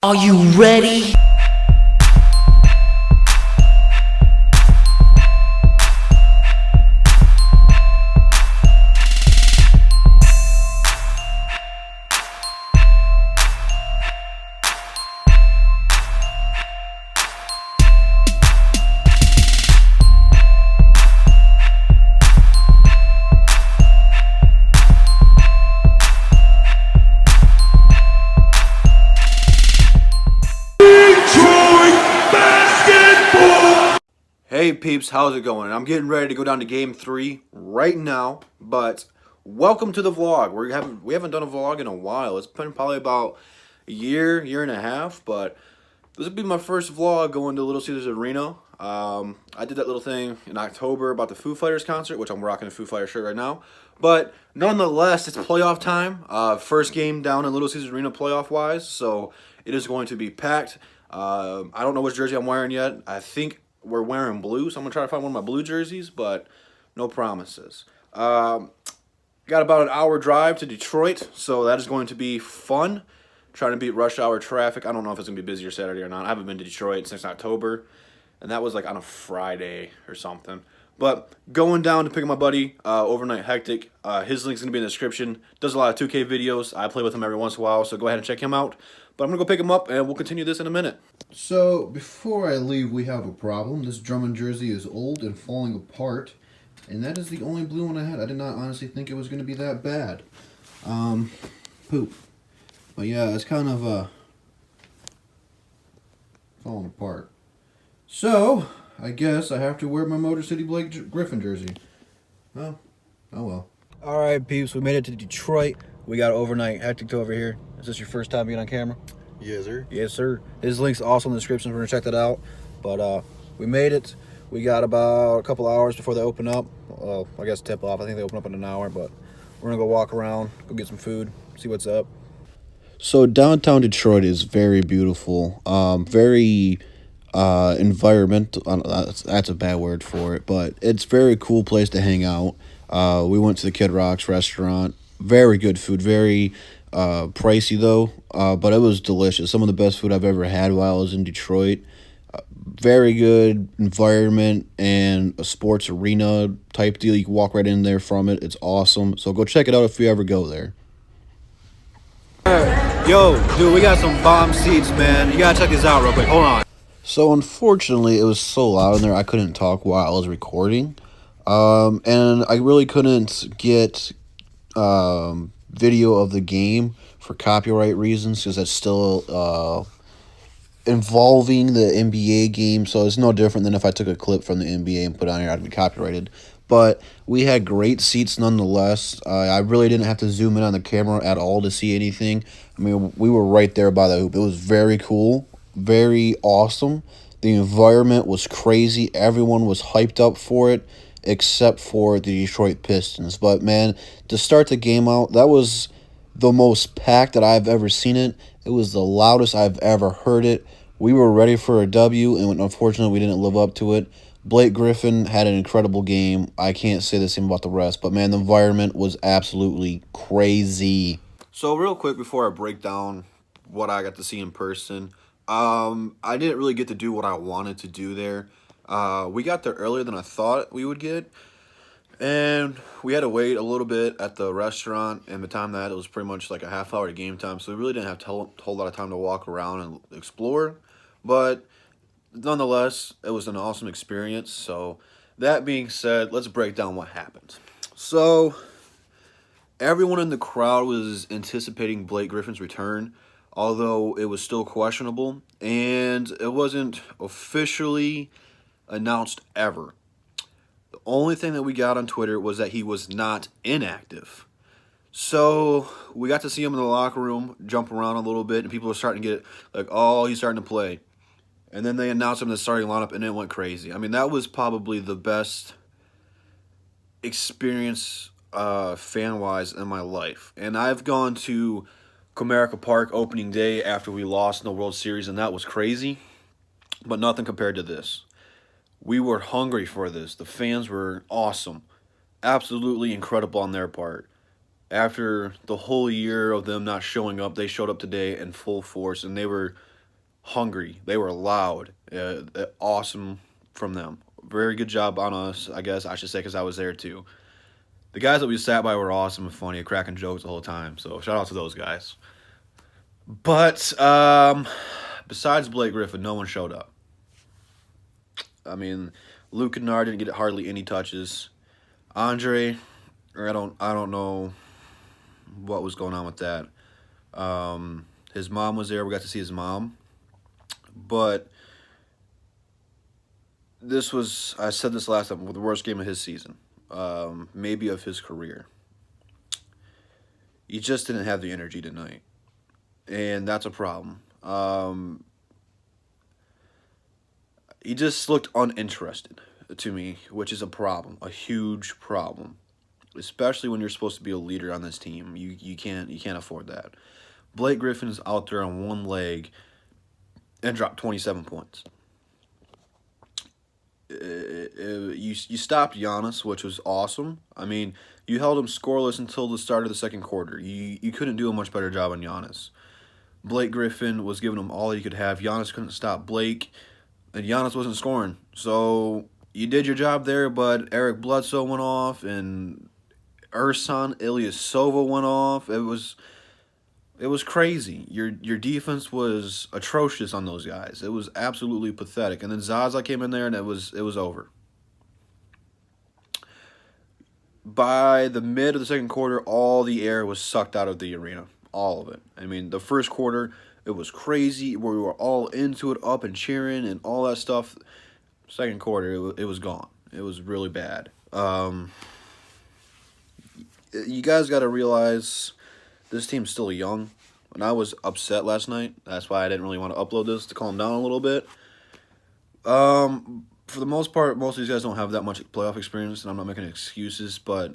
Are you ready? Hey peeps, how's it going? I'm getting ready to go down to game 3 right now, but welcome to the vlog. We haven't done a vlog in a while. It's been probably about a year and a half, but this will be my first vlog going to Little Caesars Arena. I did that little thing in October about the Foo Fighters concert, which I'm rocking a Foo Fighters shirt right now. But nonetheless, it's playoff time. First game down in Little Caesars Arena playoff wise, so it is going to be packed. I don't know which jersey I'm wearing yet. I think we're wearing blue, so I'm going to try to find one of my blue jerseys, but no promises. Got about an hour drive to Detroit, so that is going to be fun. Trying to beat rush hour traffic. I don't know if it's going to be busier Saturday or not. I haven't been to Detroit since October, and that was like on a Friday or something. But going down to pick up my buddy, Overnight Hectic. His link's going to be in the description. Does a lot of 2K videos. I play with him every once in a while, so go ahead and check him out. But I'm going to go pick him up, and we'll continue this in a minute. So, before I leave, we have a problem. This Drummond jersey is old and falling apart, and that is the only blue one I had. I did not honestly think it was going to be that bad. Poop. But yeah, it's kind of, falling apart. So, I guess I have to wear my Motor City Blake Griffin jersey. Well, oh well. Alright, peeps, we made it to Detroit. We got Overnight Hectic over here. Is this your first time being on camera? Yes, sir. Yes, sir. His link's also in the description. We're going to check that out. But we made it. We got about a couple hours before they open up. Well, I guess tip off. I think they open up in an hour. But we're going to go walk around, go get some food, see what's up. So downtown Detroit is very beautiful. Very environmental. That's a bad word for it. But it's a very cool place to hang out. We went to the Kid Rock's restaurant. Very good food. Very pricey though, but it was delicious. Some of the best food I've ever had while I was in Detroit. Very good environment and a sports arena type deal. You can walk right in there from it. It's awesome. So go check it out if you ever go there. Yo, dude, we got some bomb seats, man. You gotta check this out real quick. Hold on. So unfortunately, it was so loud in there I couldn't talk while I was recording, and I really couldn't get video of the game for copyright reasons because that's still involving the NBA game, so it's no different than if I took a clip from the NBA and put it on here. I'd be copyrighted. But we had great seats nonetheless. I really didn't have to zoom in on the camera at all to see anything. I mean, we were right there by the hoop. It was very cool, very awesome. The environment was crazy. Everyone was hyped up for it, except for the Detroit Pistons. But, man, to start the game out, that was the most packed that I've ever seen it. It was the loudest I've ever heard it. We were ready for a W, and unfortunately, we didn't live up to it. Blake Griffin had an incredible game. I can't say the same about the rest, but, man, the environment was absolutely crazy. So real quick before I break down what I got to see in person, I didn't really get to do what I wanted to do there. We got there earlier than I thought we would get, and we had to wait a little bit at the restaurant, and by the time that, it was pretty much like a half hour to game time, so we really didn't have a whole lot of time to walk around and explore, but nonetheless, it was an awesome experience. So that being said, let's break down what happened. So everyone in the crowd was anticipating Blake Griffin's return, although it was still questionable, and it wasn't officially announced ever. The only thing that we got on Twitter was that he was not inactive. So we got to see him in the locker room, jump around a little bit, and people were starting to get like, oh, he's starting to play. And then they announced him in the starting lineup, and it went crazy. I mean, that was probably the best experience fan-wise in my life. And I've gone to Comerica Park opening day after we lost in the World Series, and that was crazy, but nothing compared to this. We were hungry for this. The fans were awesome. Absolutely incredible on their part. After the whole year of them not showing up, they showed up today in full force, and they were hungry. They were loud. Awesome from them. Very good job on us, I guess I should say, because I was there too. The guys that we sat by were awesome and funny, cracking jokes the whole time. So shout out to those guys. But besides Blake Griffin, no one showed up. I mean, Luke Kennard didn't get hardly any touches. Andre, or I don't know what was going on with that. His mom was there. We got to see his mom, but this was, I said this last time, the worst game of his season, maybe of his career. He just didn't have the energy tonight, and that's a problem. He just looked uninterested to me, which is a problem, a huge problem, especially when you're supposed to be a leader on this team. You can't afford that. Blake Griffin's out there on one leg and dropped 27 points. You stopped Giannis, which was awesome. I mean, you held him scoreless until the start of the second quarter. You couldn't do a much better job on Giannis. Blake Griffin was giving him all he could have. Giannis couldn't stop Blake, and Giannis wasn't scoring. So you did your job there, but Eric Bledsoe went off, and Ersan Ilyasova went off. It was crazy. Your defense was atrocious on those guys. It was absolutely pathetic. And then Zaza came in there, and it was over. By the mid of the second quarter, all the air was sucked out of the arena. All of it. I mean, the first quarter, it was crazy. We were all into it, up and cheering and all that stuff. Second quarter, it was gone. It was really bad. You guys got to realize this team's still young. And I was upset last night. That's why I didn't really want to upload this, to calm down a little bit. For the most part, most of these guys don't have that much playoff experience, and I'm not making excuses, but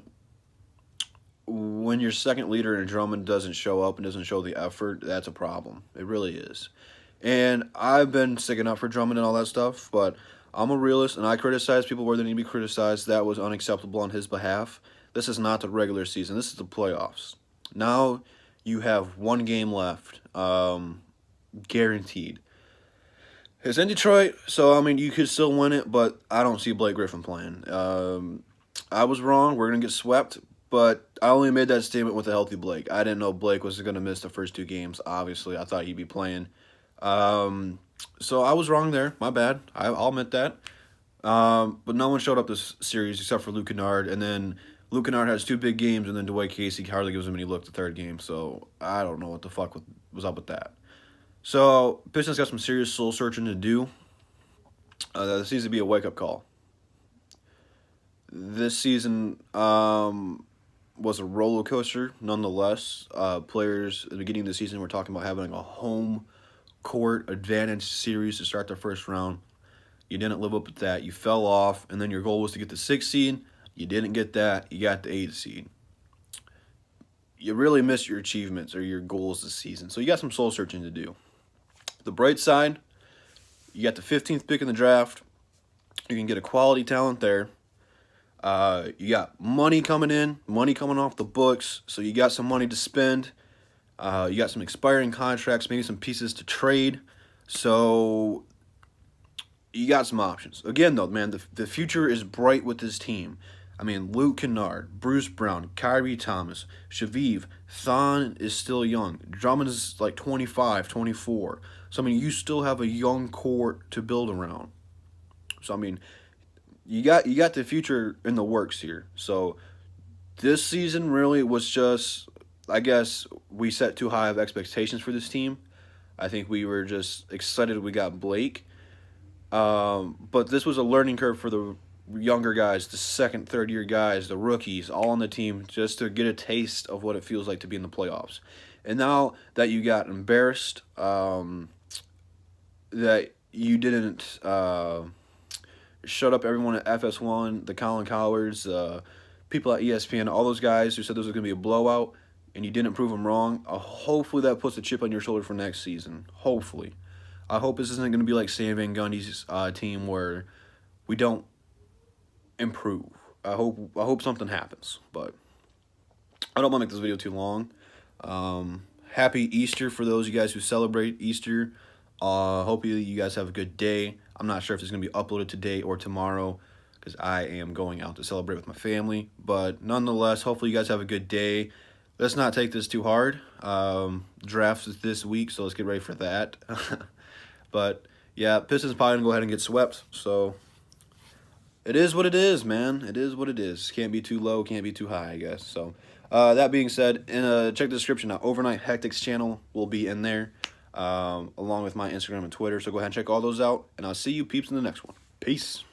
when your second leader in Drummond doesn't show up and doesn't show the effort, that's a problem. It really is. And I've been sticking up for Drummond and all that stuff, but I'm a realist, and I criticize people where they need to be criticized. That was unacceptable on his behalf. This is not the regular season. This is the playoffs. Now you have one game left, guaranteed. It's in Detroit, so, I mean, you could still win it, but I don't see Blake Griffin playing. I was wrong. We're going to get swept, but I only made that statement with a healthy Blake. I didn't know Blake was going to miss the first two games, obviously. I thought he'd be playing. So I was wrong there. My bad. I'll admit that. But no one showed up this series except for Luke Kennard, and then Luke Kennard has two big games, and then Dwight Casey hardly gives him any look the third game, so I don't know what the fuck was up with that. So, Pistons got some serious soul searching to do. This needs to be a wake-up call. This season was a roller coaster, nonetheless. Players at the beginning of the season were talking about having a home court advantage series to start the first round. You didn't live up to that. You fell off, and then your goal was to get the 6th seed. You didn't get that. You got the 8th seed. You really missed your achievements or your goals this season. So you got some soul searching to do. The bright side, you got the 15th pick in the draft. You can get a quality talent there. You got money coming in, money coming off the books, so you got some money to spend. You got some expiring contracts, maybe some pieces to trade. So you got some options. Again, though, man, the future is bright with this team. I mean, Luke Kennard, Bruce Brown, Kyrie Thomas, Shaviv, Thon is still young. Drummond is like 25, 24. So, I mean, you still have a young core to build around. So, I mean, you got the future in the works here. So, this season really was just, I guess, we set too high of expectations for this team. I think we were just excited we got Blake. But this was a learning curve for the younger guys, the second, third-year guys, the rookies, all on the team, just to get a taste of what it feels like to be in the playoffs. And now that you got embarrassed, that you didn't shut up everyone at FS1, the Colin Cowards, people at ESPN, all those guys who said this was going to be a blowout, and you didn't prove them wrong, hopefully that puts a chip on your shoulder for next season. Hopefully. I hope this isn't going to be like Stan Van Gundy's team where we don't improve. I hope something happens. But I don't want to make this video too long. Happy Easter for those of you guys who celebrate Easter. Hope you guys have a good day. I'm not sure if it's going to be uploaded today or tomorrow because I am going out to celebrate with my family. But nonetheless, hopefully you guys have a good day. Let's not take this too hard. Drafts is this week, so let's get ready for that. But yeah, Pistons probably gonna go ahead and get swept. So it is what it is, man. It is what it is. Can't be too low, can't be too high, I guess. So that being said, check the description. Now, Overnight Hectics channel will be in there, along with my Instagram and Twitter. So go ahead and check all those out, and I'll see you peeps in the next one. Peace.